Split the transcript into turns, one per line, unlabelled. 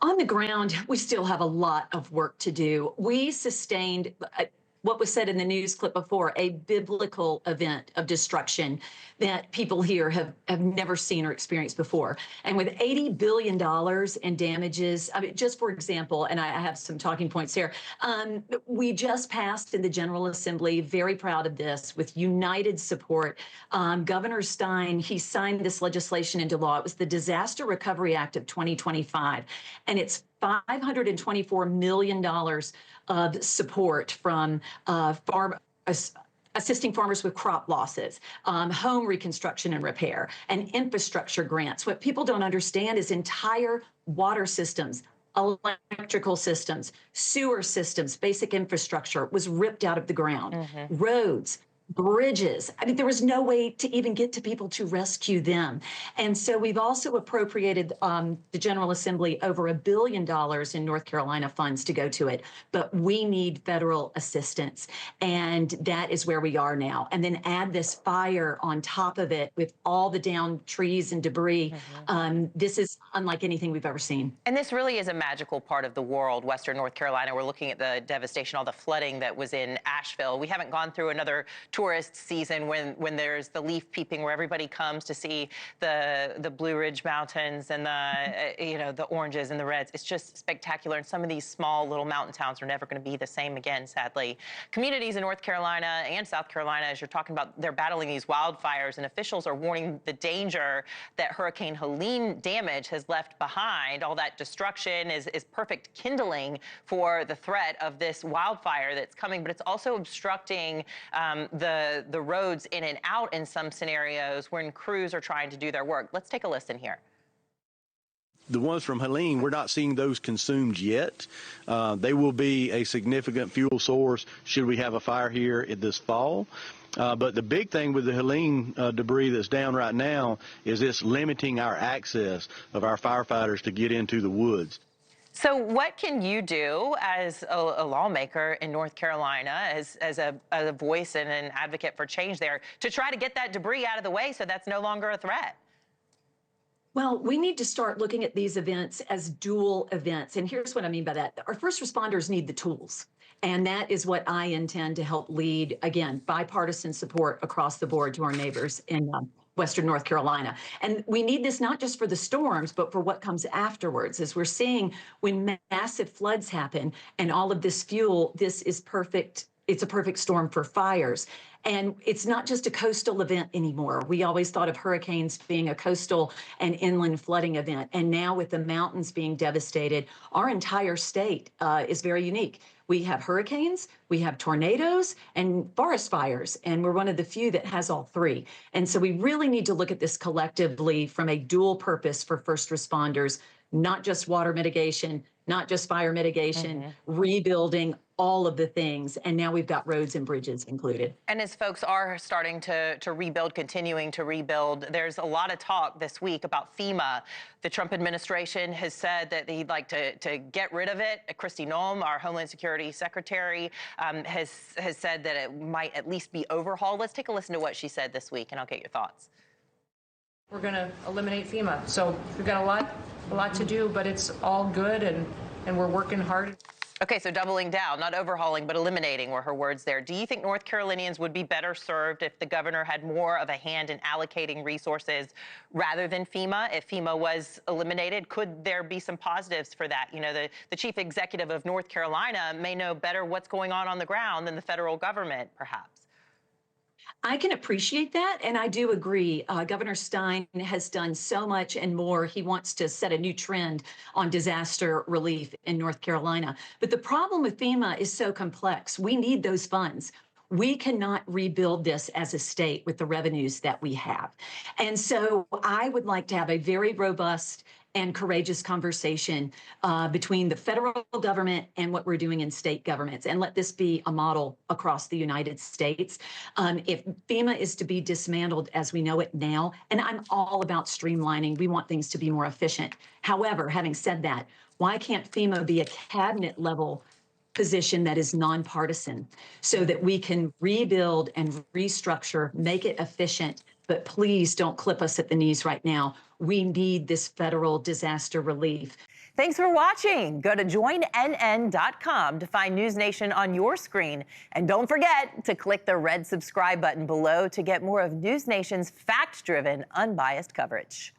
On the ground, we still have a lot of work to do. We sustained what was said in the news clip before, a biblical event of destruction that people here have never seen or experienced before. And with $80 billion in damages, I mean, just for example, and I have some talking points here, we just passed in the General Assembly, very proud of this, with united support. Governor Stein, he signed this legislation into law. It was the Disaster Recovery Act of 2025, and it's $524 million of support from assisting farmers with crop losses, home reconstruction and repair, and infrastructure grants. What people don't understand is entire water systems, electrical systems, sewer systems, basic infrastructure was ripped out of the ground. Roads, bridges. I mean, there was no way to even get to people to rescue them. And so we've also appropriated the General Assembly over $1 billion in North Carolina funds to go to it. But we need federal assistance. And that is where we are now. And then add this fire on top of it with all the downed trees and debris. This is unlike anything we've ever seen.
And this really is a magical part of the world, Western North Carolina. We're looking at the devastation, all the flooding that was in Asheville. We haven't gone through another tourist season when there's the leaf peeping, where everybody comes to see the Blue Ridge Mountains and the oranges and the reds. It's just spectacular. And some of these small little mountain towns are never going to be the same again, sadly. Communities in North Carolina and South Carolina, as you're talking about, they're battling these wildfires, and officials are warning the danger that Hurricane Helene damage has left behind. All that destruction is perfect kindling for the threat of this wildfire that's coming, but it's also obstructing the roads in and out in some scenarios when crews are trying to do their work. Let's take a listen here.
The ones from Helene, we're not seeing those consumed yet. They will be a significant fuel source should we have a fire here this fall. But the big thing with the Helene debris that's down right now is it's limiting our access of our firefighters to get into the woods.
So what can you do as a lawmaker in North Carolina, as a voice and an advocate for change there, to try to get that debris out of the way so that's no longer a threat?
Well, we need to start looking at these events as dual events. And here's what I mean by that. Our first responders need the tools. And that is what I intend to help lead, again, bipartisan support across the board to our neighbors in Western North Carolina. And we need this not just for the storms, but for what comes afterwards. As we're seeing when massive floods happen and all of this fuel, this is perfect. It's a perfect storm for fires. And it's not just a coastal event anymore. We always thought of hurricanes being a coastal and inland flooding event. And now with the mountains being devastated, our entire state is very unique. We have hurricanes, we have tornadoes, and forest fires, and we're one of the few that has all three. And so we really need to look at this collectively from a dual purpose for first responders, not just water mitigation, not just fire mitigation, rebuilding, all of the things. And now we've got roads and bridges included.
And as folks are starting to rebuild, continuing to rebuild, there's a lot of talk this week about FEMA. The Trump administration has said that he'd like to get rid of it. Kristi Noem, our Homeland Security Secretary, has said that it might at least be overhauled. Let's take a listen to what she said this week, and I'll get your thoughts.
We're going to eliminate FEMA. So we've got a lot to do, but it's all good, and we're working hard.
Okay, so doubling down, not overhauling, but eliminating were her words there. Do you think North Carolinians would be better served if the governor had more of a hand in allocating resources rather than FEMA? If FEMA was eliminated, could there be some positives for that? You know, the chief executive of North Carolina may know better what's going on the ground than the federal government, perhaps.
I can appreciate that, and I do agree. Governor Stein has done so much and more. He wants to set a new trend on disaster relief in North Carolina. But the problem with FEMA is so complex. We need those funds. We cannot rebuild this as a state with the revenues that we have. And so I would like to have a very robust and courageous conversation between the federal government and what we're doing in state governments, and let this be a model across the United States. If FEMA is to be dismantled as we know it now, and I'm all about streamlining, we want things to be more efficient. However, having said that, why can't FEMA be a cabinet level position that is nonpartisan so that we can rebuild and restructure, make it efficient, but please don't clip us at the knees right now. We need this federal disaster relief.
Thanks for watching. Go to joinnn.com to find News Nation on your screen. And don't forget to click the red subscribe button below to get more of News Nation's fact-driven, unbiased coverage.